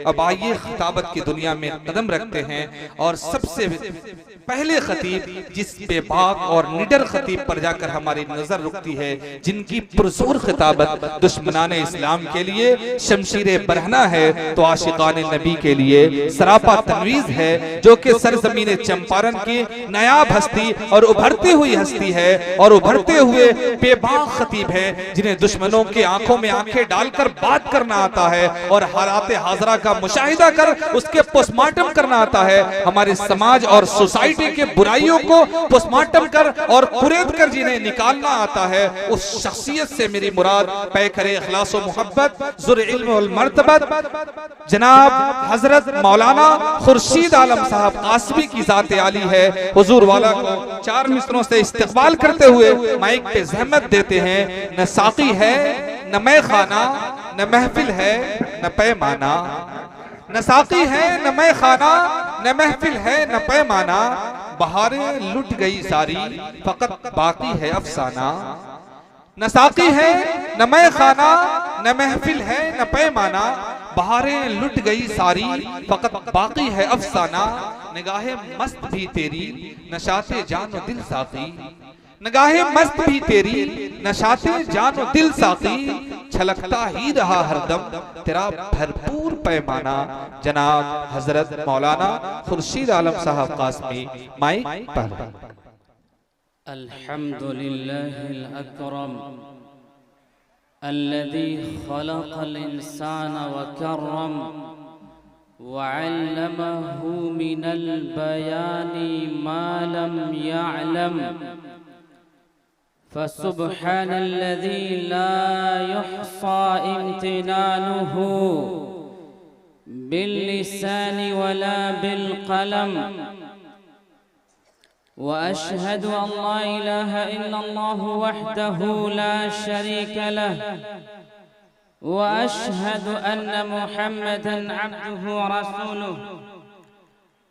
अब आइए खिताबत की दुनिया में कदम रखते हैं और सबसे पहले खतीब जिस बेबाक और निडर खतीब पर जाकर हमारी नजर रुकती है, जिनकी पुरजोर खिताबत दुश्मनाने इस्लाम के लिए शमशीरे बरहना है तो आशिकाने नबी के लिए सरापा तनवीज है, जो कि सरजमीन चंपारण की नायाब हस्ती और उभरती हुई हस्ती है और उभरते हुए बेबाक खतीब है, जिन्हें दुश्मनों की आंखों में आंखें डालकर बात करना आता है और हालात हाजरा का मुशाहिदा कर उसके पोस्टमार्टम करना आता है। हमारे समाज और सोसाइटी के बुराइयों को पोस्टमार्टम कर और कुरेद कर जिन्हें निकालना आता है, उस शख्सियत से मेरी मुराद पैकरे इखलास व मोहब्बत ज़ुर इल्म वल मर्तबत जनाब हजरत मौलाना खुर्शीद आलम साहब कासमी की जाते आली है। हुजूर वाला को चार मिसरों से इस्तकबाल करते हुए माइक पे जहमत देते हैं। न साकी है न मैं खाना, न महफिल है न पैमाना, न साकी है न मैं खाना, न महफिल है न पैमाना, बहारें लुट गई सारी फकत बाकी है अफसाना। न साकी है न मैं खाना, न महफिल है न पैमाना, बहारें लुट गई सारी फकत बाकी है अफसाना। निगाहे मस्त भी तेरी नशाते जान दिल साकी, निगाहे मस्त भी तेरी नशाते जान दिल साकी, छलकता ही रहा हरदम तेरा भरपूर पैमाना। जनाब हजरत मौलाना खुर्शीद आलम साहब कासमी माइक पर। अल्हम्दुलिल्लाहिल अकरम अल्लज़ी खलक़ल इंसान व करम व अल्लमहु मिनल बयानी मा लम यअलम, फसुब्हानल्लज़ी ला युहसा इम्तिनानुहु बिल्लिसानि वला बिलक़लम, व अशहदु अल्ला इलाहा इल्लल्लाहु वहदहु ला शरीका लह, व अशहदु अन्न मुहम्मदन अब्दुहु व रसूलुहु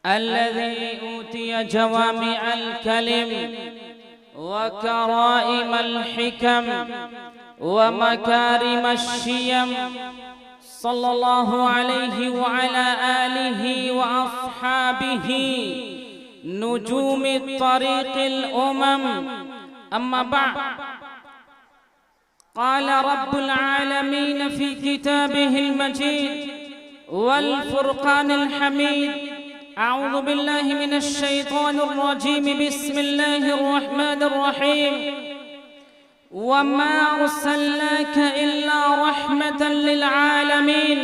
अल्लज़ी ऊतिया जवामिअल कलिम व कराइमल हिकम व मकारिमश शियम, सल्लल्लाहु अलैहि व अला आलिहि व अस्हाबिहि नुजूमी तरीक़िल उमम, अम्मा बअद। क़ाल रब्बुल आलमीन फ़ी किताबिहिल मजीद वल फ़ुरक़ानिल हमीद, अऊज़ु बिल्लाहि मिनश शैतानिर रजीम, बिस्मिल्लाहिर रहमानिर रहीम, वमा अर्सलनाका इल्ला रहमतन लिल आलमीन।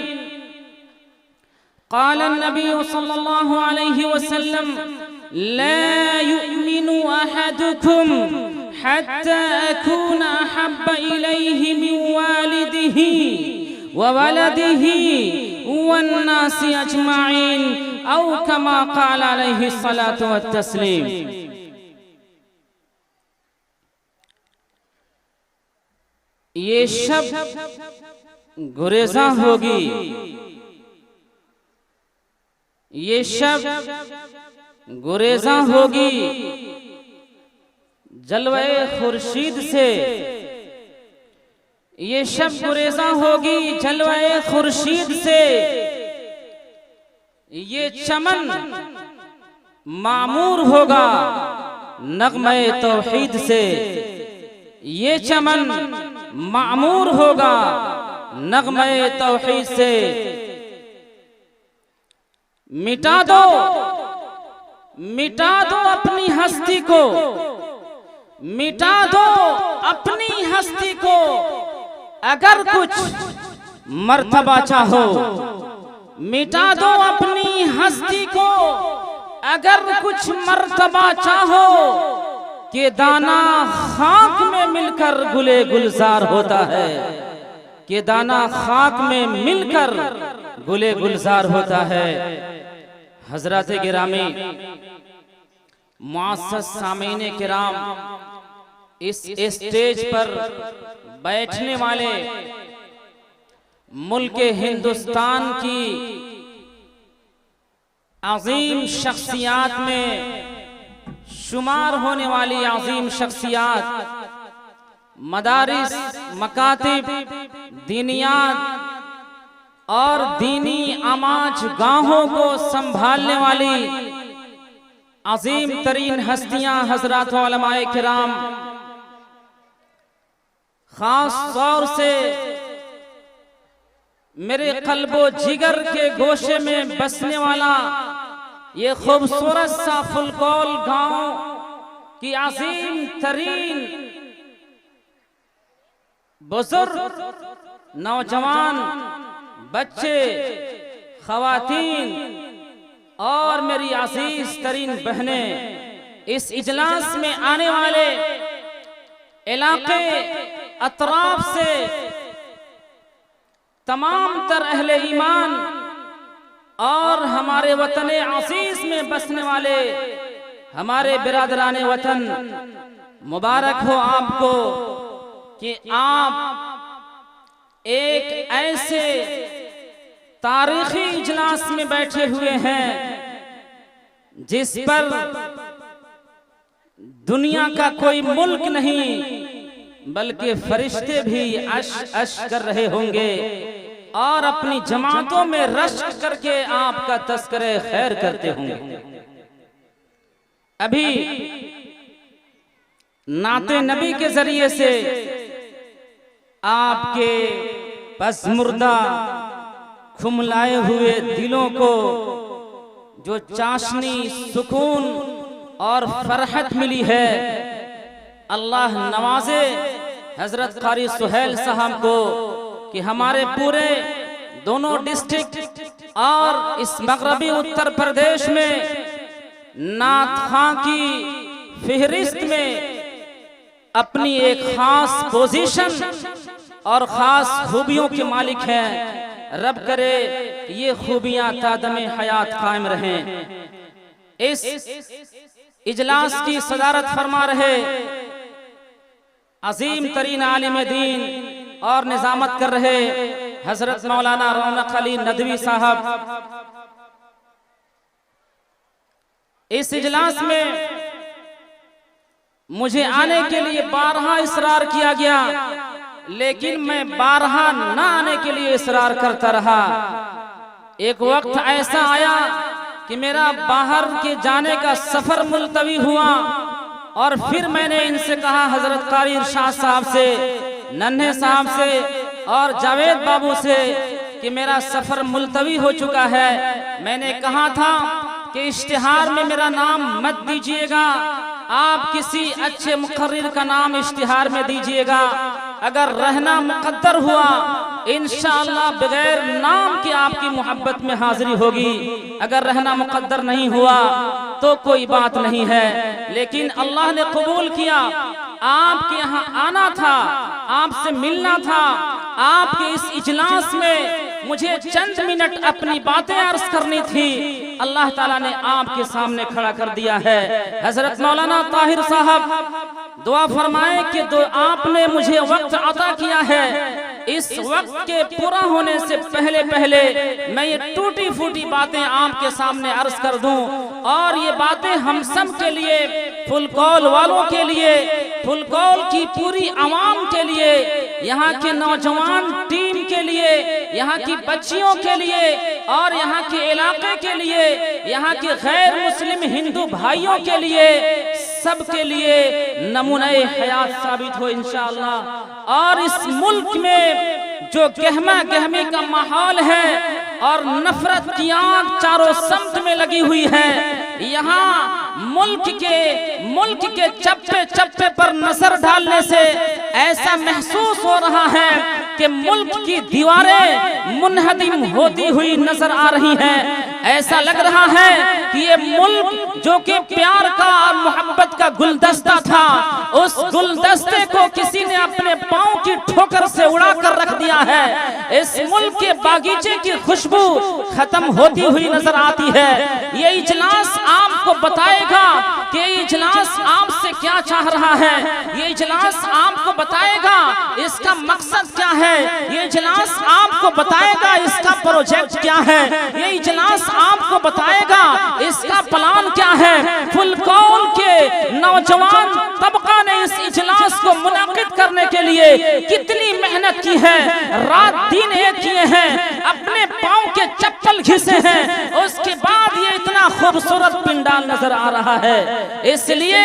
क़ाल अन्नबिय्यु सल्लल्लाहु अलैहि वसल्लम, ला युमिनु अहदुकुम हत्ता अकूना अहब्बा इलैहि मिन वालिदिही व वलदिही वन्नासि अजमाइन, औ कमा क़ाल अलैहि सलातु व तस्लीम। ये शब गुरेज़ा होगी, ये शब गुरेज़ा होगी जलवे खुर्शीद से, ये शब गुरेज़ा होगी जलवे खुर्शीद से। ये चमन मामूर होगा नग़्मे तौहीद से, ये चमन मामूर होगा नग़्मे तौहीद से। मिटा दो अपनी हस्ती को, मिटा दो अपनी हस्ती को, अगर कुछ मर्तबा चाहो। मिटा दो अपनी हस्ती को अगर कुछ मर्तबा चाहो, कि दाना खाक में मिलकर गुले गुलजार होता है, कि दाना खाक में मिलकर गुले गुलजार होता है। हजरत गिरामी मुअज़्ज़ज़ सामीन किराम, इस स्टेज पर बैठने वाले मुल्क हिंदुस्तान की अजीम शख्सियात में शुमार होने वाली अजीम शख्सियात, मदारिस, मकातिब, दीनियात और दीनी आमाज गाहों को संभालने वाली अजीम तरीन हस्तियां हजरात उलमाए किराम, खास तौर से मेरे कल्बो जिगर के गोशे में बसने वाला ये खूबसूरत सा फुलकौल गांव की अजीम तरीन बुजुर्ग, नौजवान, बच्चे, खवातीन और मेरी अजीज तरीन बहनें, इस इजलास में आने वाले इलाके अतराफ से तमाम तर अहले ईमान और हमारे वतन अजीज में बसने वाले हमारे बिरादराने वतन, मुबारक हो आपको कि आप एक ऐसे तारीखी इजलास में बैठे हुए हैं जिस पर दुनिया का कोई मुल्क नहीं बल्कि फरिश्ते भी अश अश कर रहे होंगे और अपनी जमातों में रश्क करके आपका तस्करे खैर करते होंगे। अभी नाते नबी के जरिए से आपके पसमुर्दा खुमलाए हुए दिलों को जो चाशनी, सुकून और फरहत मिली है, अल्लाह नवाजे हजरत कारी सुहेल साहब को कि हमारे पूरे दोनों डिस्ट्रिक्ट और इस मगरबी उत्तर प्रदेश में नात खां की फिहरिस्त में अपनी एक खास पोजीशन और खास खूबियों के मालिक हैं। रब करे ये खूबियां तादमे हयात कायम रहें। इस इजलास की सदारत फरमा रहे अजीम तरीन आलिम दीन और निजामत कर रहे हजरत मौलाना रौनक अली नदवी साहब। इस इजलास में मुझे आने के लिए बारहा इसरार किया गया, लेकिन मैं बारहा ना आने के लिए इसरार करता रहा। एक वक्त ऐसा आया कि मेरा बाहर के जाने का सफर मुलतवी हुआ और फिर मैंने इनसे कहा, हजरत कारी इरशाद साहब से, नन्हे साहब से और जावेद बाबू से कि मेरा सफर मुलतवी हो चुका है। मैंने कहा था कि इश्तिहार में मेरा नाम मत दीजिएगा, आप किसी अच्छे मुकर्रिर का नाम इश्तिहार में दीजिएगा। अगर रहना मुकद्दर हुआ इंशाअल्लाह बगैर नाम के आपकी मोहब्बत में हाजिरी होगी, अगर रहना मुकद्दर नहीं हुआ तो कोई बात नहीं है। लेकिन अल्लाह ने कबूल किया, आपके यहाँ आना था, आपसे मिलना था। आपके इस इजलास में मुझे चंद मिनट अपनी बातें अर्ज करनी थी, अल्लाह ताला ने आपके सामने खड़ा कर दिया है। हजरत मौलाना ताहिर साहब दुआ फरमाए कि आपने मुझे वक्त अता किया है, इस वक्त के पूरा होने से पहले पहले मैं ये टूटी फूटी बातें आपके सामने अर्ज कर दूं और ये बातें हम सब के लिए, फुलकौल वालों के लिए, फुलकौल की पूरी आवाम के लिए, यहाँ के नौजवान टीम के लिए, यहाँ की बच्चियों के लिए और यहाँ के इलाके के लिए, यहाँ के गैर मुस्लिम हिंदू भाइयों के लिए, सबके लिए नमूने हयात साबित हो इंशाअल्लाह। और इस मुल्क में जो गहमा गहमी का माहौल है और नफरत की आग चारों समत में लगी हुई है, यहाँ मुल्क के चप्पे चप्पे पर नजर डालने से ऐसा महसूस हो रहा है कि मुल्क की दीवारें मुनहदिम होती हुई नजर आ रही हैं। ऐसा लग रहा है कि ये मुल्क जो कि प्यार का और मोहब्बत का गुलदस्ता था, उस गुलदस्ते को किसी ने अपने पांव की ठोकर से उड़ा कर रख दिया है। इस मुल्क के बागीचे की खुशबू खत्म होती हुई नजर आती है। ये इजलास आपको बताएगा कि ये इजलास आपसे क्या चाह रहा है, ये इजलास आपको बताएगा इसका मकसद क्या है, ये इजलास आपको बताएगा इसका प्रोजेक्ट क्या है, ये इजलास आपको बताएगा इसका प्लान क्या है। फुलकौल के नौजवान तबका ने इस इजलास को मुनाकिद करने के लिए कितनी मेहनत की है, रात दिन एक किए हैं, अपने पांव के चप्पल घिसे हैं, उसके बाद ये इतना खूबसूरत पिंडाल नजर आ रहा है। इसलिए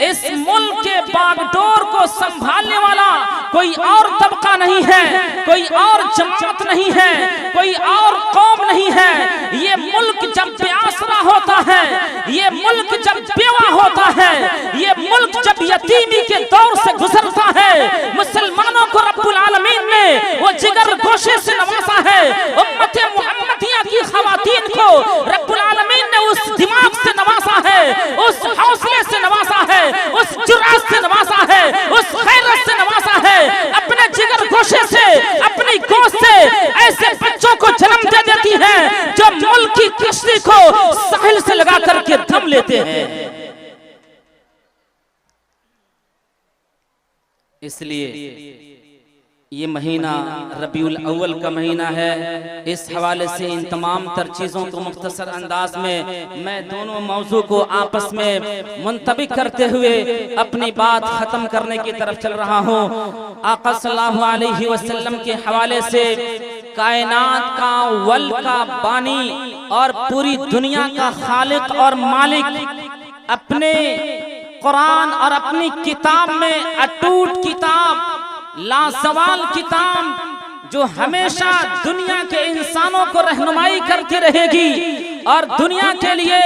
इस मुल्क के बागडोर को संभालने वाला कोई और तबका नहीं है, कोई और जमात नहीं है, कोई और कौम नहीं है। ये मुल्क जब बेआसरा होता है, ये मुल्क जब बेवा होता है, ये मुल्क जब यतीमी के दौर से गुजरता है, मुसलमानों को रब्बुल आलमीन ने वो जिगर गोशे से नवाजा है। उम्मते मुहम्मदिया की खवातीन को रब्बुल आलमीन ने उस दिमाग से नवाजा है, उस हौसले से नवाजा है, उस जुर्अत से नवाजा है, उस गैरत से नवाजा है। अपने जिगर गोशे से, अपनी गोद से ऐसे बच्चों को जन्म दे देती है जो मुल्क की किश्ती को साहिल से लगा करके थम लेते हैं। इसलिए ये महीना रबीउल अव्वल का महीना है। इस हवाले से इन तमाम तर चीज़ों को मुख्तसर अंदाज में मैं दोनों मौजू को आपस में मुंतबिक करते हुए अपनी बात ख़त्म करने की तरफ चल रहा हूँ। आका सल्लल्लाहु अलैहि वसल्लम के हवाले से कायनात का वल का बानी और पूरी दुनिया का खालिक और मालिक अपने कुरान और अपनी किताब में अटूट किताब, लासवाल किताब जो हमेशा दुनिया के इंसानों को रहनुमाई करती रहेगी और दुनिया के लिए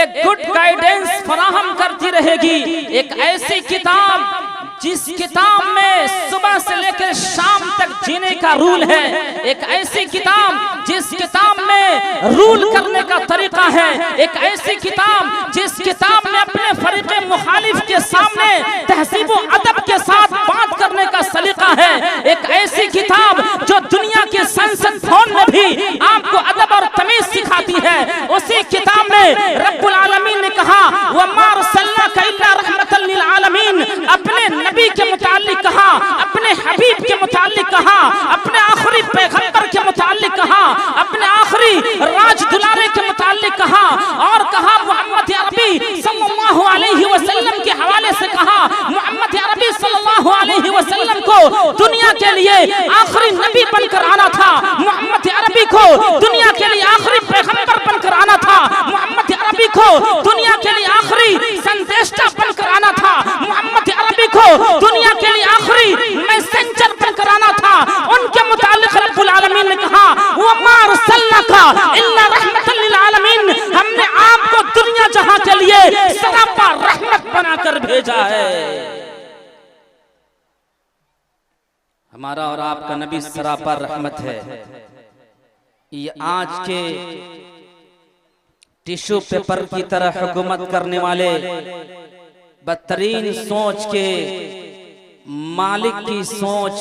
एक गुड गाइडेंस फराहम करती रहेगी। एक ऐसी किताब जिस किताब में सुबह से लेकर शाम तक जीने का रूल है, एक ऐसी किताब जिस किताब में रूल करने का तरीका है, एक ऐसी किताब जिस किताब में अपने फरीक़े मुखालिफ के सामने तहजीब व अदब के साथ बात करने का सलीका है, एक ऐसी किताब जो दुनिया के संसद भवन में भी आपको अदब और तमीज सिखाती है। उसी किताब में रब्बुल आलमीन ने कहा वमा अर्सलनाका इल्ला रहमतल लिल आलमीन, अपने नबी के मुताल्लिक कहा, अपने हबीब के मुताल्लिक कहा, अपने आखिरी पैगंबर के मुताल्लिक कहा, अपने आखिरी राज दुलारे के मुताल्लिक कहा और कहा मोहम्मद अरबी सल्लल्लाहु अलैहि वसल्लम के हवाले से कहा मोहम्मद अरबी सल्लल्लाहु अलैहि वसल्लम को दुनिया के लिए आखिरी नबी बनकर आना था, मोहम्मद अरबी को दुनिया के लिए आखिरी पैगंबर बनकर आना था, मोहम्मद अरबी को दुनिया के लिए आखिरी संदेशा बनकर आना था, मोहम्मद अरबी को दुनिया के लिए आखिरी मैसेंजर बनकर आना था। उनके मुतालिक रब्बुल आलमीन ने कहा वमा अर्सलनाका इल्ला रहमतल लिल आलमीन, हमने आपको दुनिया जहां के लिए सरापा रहमत बनाकर भेजा है। हमारा और आपका नबी सरापा रहमत है। ये आज के टिश्यू पेपर की तरह हुकूमत करने वाले बदतरीन सोच के मालिक की सोच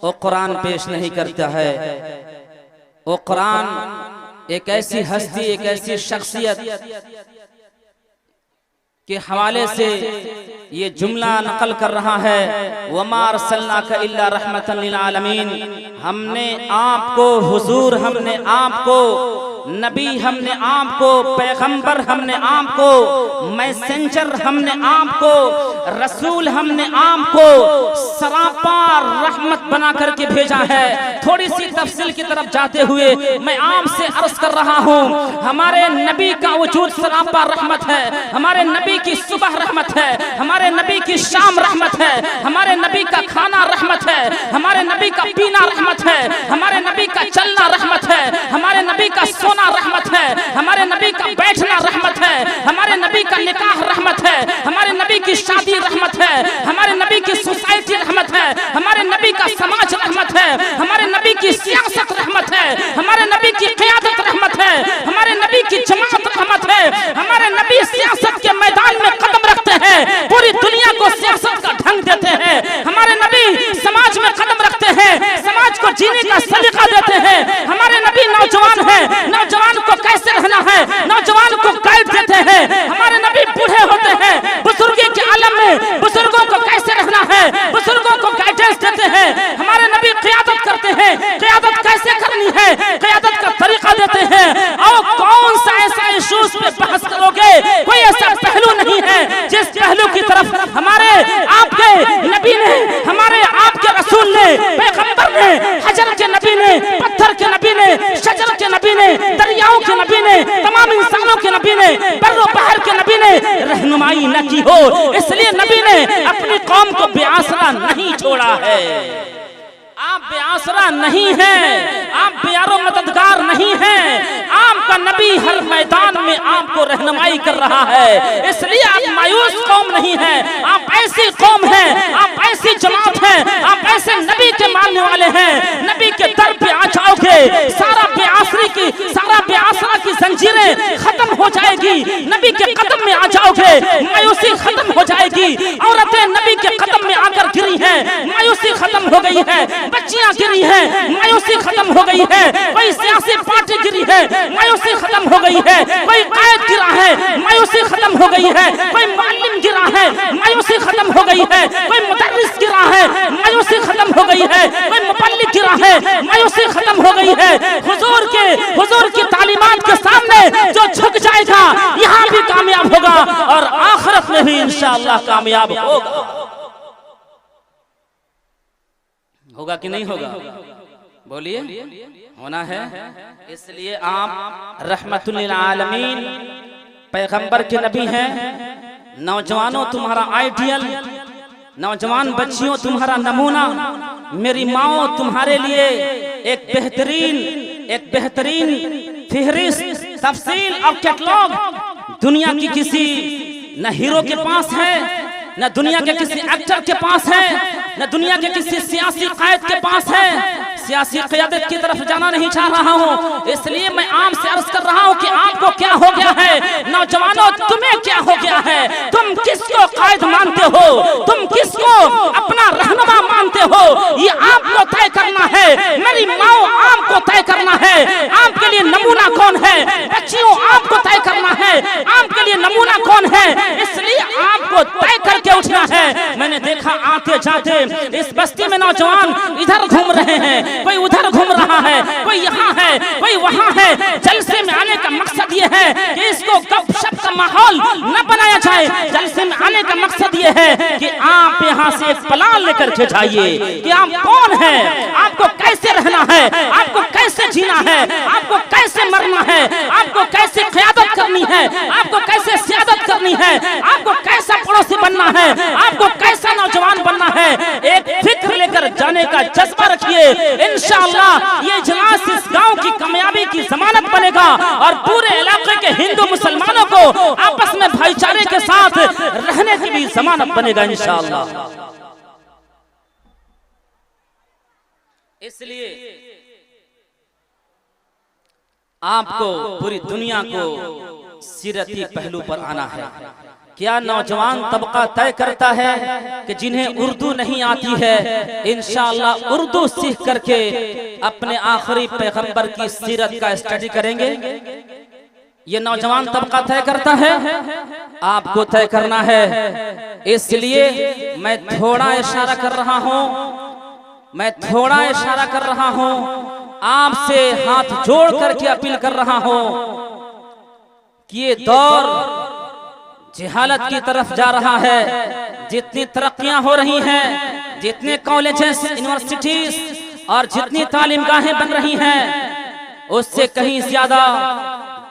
वो कुरान पेश नहीं करता है। वो कुरान एक ऐसी हस्ती, एक ऐसी शख्सियत के हवाले से ये जुमला नकल कर रहा है वमा अर्सलनाका इल्ला रहमतन लिल आलमीन, हमने आपको हुजूर, हमने आपको नबी, हमने आपको पैगंबर, हमने आपको मैसेंजर, हमने आपको रसूल, हमने आपको सरापा रहमत बना करके भेजा है। थोड़ी सी तफसील की तरफ जाते हुए मैं आपसे अर्ज कर रहा हूँ, हमारे नबी का वजूद सरापा रहमत है, हमारे नबी की सुबह रहमत है, हमारे नबी की शाम रहमत है, हमारे नबी का खाना रहमत है, हमारे नबी का पीना रहमत है, हमारे नबी का चलना रहमत है, हमारे नबी का सोना रहमत है, हमारे नबी का बैठना रहमत है, हमारे नबी का निकाह रहमत है, हमारे नबी की शादी रहमत है, हमारे नबी की सोसाइटी रहमत है, हमारे नबी का समाज रहमत है, हमारे नबी की सियासत रहमत है, हमारे नबी की क़ियादत रहमत है, हमारे नबी की जमात रहमत है। हमारे नबी सियासत के मैदान में कदम रखते हैं, पूरी दुनिया को सियासत का ढंग देते हैं। हमारे नबी समाज में कदम रखते हैं, समाज को जीने का सलीका देते हैं। हमारे नबी नौजवान हैं, नौजवान को कैसे रहना है नौजवान को गाइड देते हैं। हमारे नबी बूढ़े होते हैं, बुजुर्गी के आलम में बुजुर्गों को कैसे रहना है बुजुर्गों को गाइडेंस देते हैं। हमारे नबी क़ियादत करते हैं, क़ियादत कैसे करनी है क़ियादत का तरीका देते हैं। और कौन सा ऐसा इशूज पे बहस करोगे, कोई ऐसा पहलू नहीं नहीं है जिस पहलू की तरफ हमारे आपके नबी ने, हमारे आपके रसूल ने, पैगंबर ने, हजर के नबी ने, पत्थर के नबी ने, शजर के नबी ने, दरियाओं के नबी ने, तमाम इंसानों के नबी ने, बर्रो बहर के नबी ने रहनुमाई न की हो। इसलिए नबी ने अपनी कौम को बेआसरा नहीं छोड़ा है। आप बेआसरा नहीं हैं, आप बेयारो मददगार नहीं हैं। आपका नबी हर मैदान में आपको रहनुमाई कर रहा है। इसलिए आप मायूस कौम नहीं हैं, आप ऐसी कौम हैं, आप ऐसी जमात हैं, आप ऐसे नबी के मानने वाले हैं। नबी के दर पे आ जाओगे, सारा बेआसरा की जंजीरें खत्म हो जाएगी। नबी के कदम में आ जाओगे, मायूसी खत्म हो जाएगी। औरतें नबी के कदम में आकर गिरी हैं, मायूसी खत्म हो गई है। बच्चियां गिरी हैं, मायूसी खत्म हो गई है। कोई सियासी पार्टी गिरी है, मायूसी खत्म हो गई है। कोई कायद गिरा है, मायूसी खत्म हो गई है। कोई मुअल्लिम गिरा है, मायूसी खत्म हो गई है। कोई मुदर्रिस गिरा है, मायूसी खत्म हो गई है। कोई मुबल्लिग गिरा है, मायूसी खत्म हो गई है। हुजूर की तालीमात के सामने जो झुक जाएगा यहाँ भी कामयाब होगा और आखिरत में भी इंशाअल्लाह कामयाब होगा कि नहीं होगा? बोलिए, होना है। इसलिए आप रहमतुल लिल आलमीन पैगंबर के नबी हैं। नौजवानों तुम्हारा आइडियल, नौजवान बच्चियों तुम्हारा नमूना, मेरी माओ तुम्हारे लिए एक बेहतरीन फिहरिस्त, तफसील और कैटलॉग दुनिया की किसी न हीरो के पास है, न दुनिया के किसी एक्टर के पास है, न दुनिया के किसी सियासी कायद के पास है। सियासी क़यादत की तरफ जाना नहीं चाह रहा हूँ, इसलिए मैं आम से अर्ज कर रहा हूँ कि आपको क्या हो गया है? नौजवानों, तुम्हें क्या हो गया है? तुम किसको कायद मानते हो? तुम किसको अपना रहनुमा मानते हो? ये आपको तय करना है। मेरी माओ, आपको तय करना है। आपके लिए नमूना कौन है? बच्चियों, आपको तय करना है आपके लिए नमूना कौन है। इसलिए आपको तय करके उठना है। मैंने देखा आते जाते इस बस्ती में नौजवान इधर घूम रहे हैं, कोई उधर घूम रहा है, कोई यहाँ है, कोई वहाँ है। जलसे में आने का मकसद ये है कि इसको गपशप का माहौल न बनाया जाए। जलसे में आने का मकसद ये है कि आप यहाँ से एक प्लान लेकर के जाइए कि आप कौन हैं, आपको कैसे रहना है, आपको कैसे जीना है, आपको कैसे मरना है, आपको कैसे क़यादत करनी है, आपको कैसे सियादत करनी है, आपको कैसा पड़ोसी बनना है, आपको कैसा नौजवान बनना है। एक फिक्र लेकर जाने का जज्बा रखिए। इंशाअल्लाह ये इजलास इस गांव की कामयाबी की जमानत बनेगा और पूरे इलाके के हिंदू मुसलमानों को आपस में भाईचारे के साथ रहने की भी जमानत बनेगा इंशाअल्लाह। इसलिए आपको पूरी दुनिया को सीरती पहलू पर आना है। क्या नौजवान तबका तय करता है कि जिन्हें उर्दू नहीं आती है, इंशाअल्लाह उर्दू सीख करके अपने आखिरी पैगंबर की सीरत का स्टडी करेंगे? ये नौजवान तबका तय करता है, आपको तय करना है। इसलिए मैं थोड़ा इशारा कर रहा हूँ, आपसे हाथ जोड़ करके अपील कर रहा हूँ कि ये दौर जिहालत की तरफ जा रहा है। जितनी तरक्कियां हो रही हैं, जितने कॉलेजेस, यूनिवर्सिटीज और जितनी तालीमगाहें बन रही हैं, उससे कहीं ज्यादा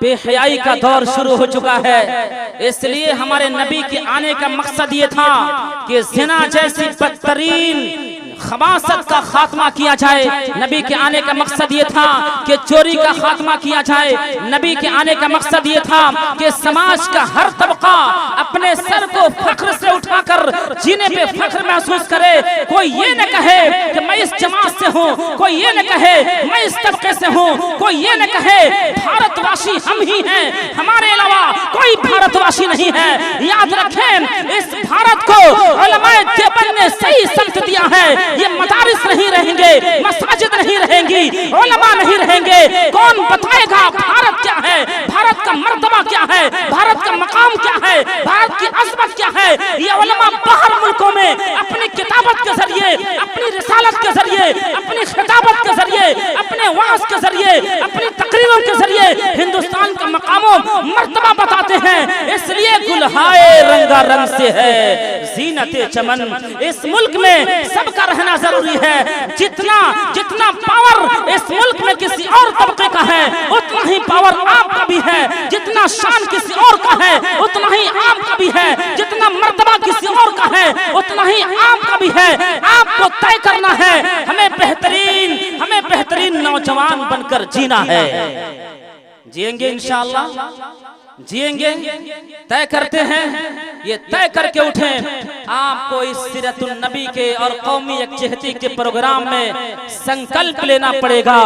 बेहयाई का दौर शुरू हो चुका है। इसलिए हमारे नबी के आने का मकसद ये था कि ज़िना जैसी बदतरीन खबासत का खात्मा किया जाए। नबी के आने का मकसद ये था कि चोरी का खात्मा किया जाए। नबी के आने का मकसद ये था कि समाज का हर तबका अपने सर को फख्र से उठाकर जीने पे फख्र महसूस करे। कोई ये न कहे कि मैं इस जमात से हूँ, कोई ये न कहे मैं इस तबके से हूँ, कोई ये न कहे भारतवासी हम ही हैं, हमारे अलावा कोई भारतवासी नहीं है। याद रखें, इस भारत को उलमाए देवबंद ने सही समझ दिया है। ये मदारिस नहीं रहेंगे, मसाजिद नहीं रहेंगी, उलमा नहीं रहेंगे। कौन बताएगा भारत क्या है, भारत का मर्तबा क्या है, भारत का मकाम क्या है, भारत की अज़मत क्या है, ये उलमा बाहर मुल्कों में अपनी किताबत के जरिए, अपनी रिसालत के जरिए, अपनी खिताबत के जरिए, अपने वाज के जरिए, अपनी तकरीरों के जरिए हिंदुस्तान का मकामों मर्तबा बताते हैं। इसलिए गुलहाए रंगारंग से है जीनते चमन, इस मुल्क में सबका रहना जरूरी है। जितना जितना पावर इस मुल्क में किसी और तबके का है, उतना ही पावर आपका भी है। जितना शान किसी और का है, उतना ही आपका भी है। जितना मर्तबा किसी और का है, उतना ही आपका भी है। आपको तय करना है, हमें बेहतरीन नौजवान बनकर जीना है। जिएंगे इंशाअल्लाह, जिएंगे, तय करते हैं, ये तय करके उठें। आपको इस सीरतुन नबी के और कौमी यकजहती के प्रोग्राम में संकल्प लेना पड़ेगा,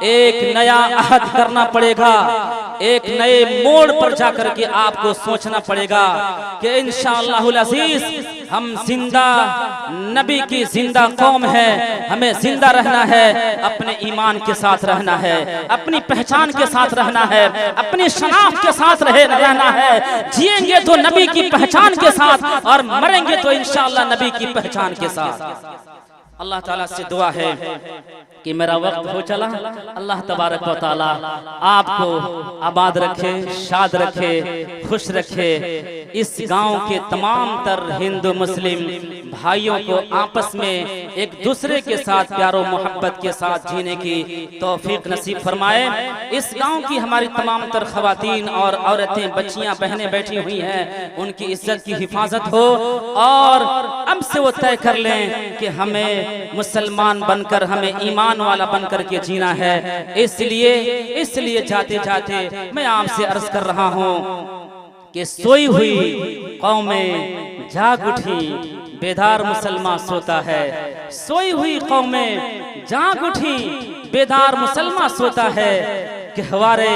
एक नया अहद करना पड़ेगा, एक नए मोड़ पर जाकर के आपको सोचना पड़ेगा कि इंशाअल्लाहुल अज़ीज़ हम जिंदा नबी की जिंदा कौम है, हमें जिंदा रहना है, अपने ईमान के साथ रहना है, अपनी पहचान के साथ रहना है, अपनी शनाख्त के साथ रहना है। जिएंगे तो नबी की पहचान के साथ और मरेंगे तो इंशाअल्लाह नबी की पहचान के साथ। अल्लाह ताला से दुआ है कि मेरा वक्त हो चला, अल्लाह तबारक व तआला आपको आबाद रखे, शाद रखे, खुश रखे। इस गांव के तमाम तर हिंदू मुस्लिम भाइयों को आपस में एक दूसरे के साथ प्यारो मोहब्बत के साथ जीने की तौफीक नसीब फरमाए। इस गांव की हमारी तमाम तर खवातीन और औरतें, बच्चियां, बहनें बैठी हुई हैं, उनकी इज्जत की हिफाजत हो और अब से वो तय कर लें कि हमें मुसलमान बनकर, हमें ईमान वाला बनकर के जीना है। इसलिए जाते जाते मैं आपसे अर्ज कर रहा हूँ कि सोई हुई कौमें जाग उठी, बेदार मुसलमान सोता है। सोई हुई कौमें जाग उठी, बेदार मुसलमान सोता है कि हमारे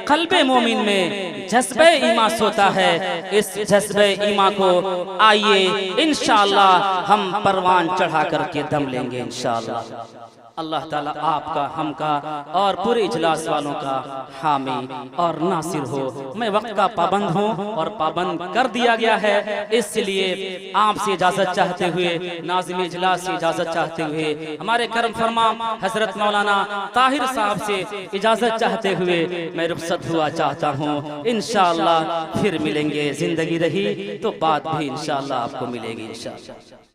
कल्बे मोमिन में जज्बे ईमा सोता है। इस जज्बे ईमा को आइए इंशाअल्लाह हम परवान चढ़ा करके दम लेंगे इंशाअल्लाह। अल्लाह ताला आपका, हमका और पूरे इजलास वालों का हामी और नासिर हो। मैं वक्त का पाबंद हूँ और पाबंद कर दिया गया है, इसलिए आपसे इजाजत चाहते हुए, नाज़िम इजलास से इजाजत चाहते हुए, हमारे करम फरमा हजरत मौलाना ताहिर साहब से इजाजत चाहते हुए मैं रुखसत हुआ चाहता हूँ। इंशाअल्लाह फिर मिलेंगे, जिंदगी रही तो बात भी इंशाअल्लाह आपको मिलेगी इंशाअल्लाह।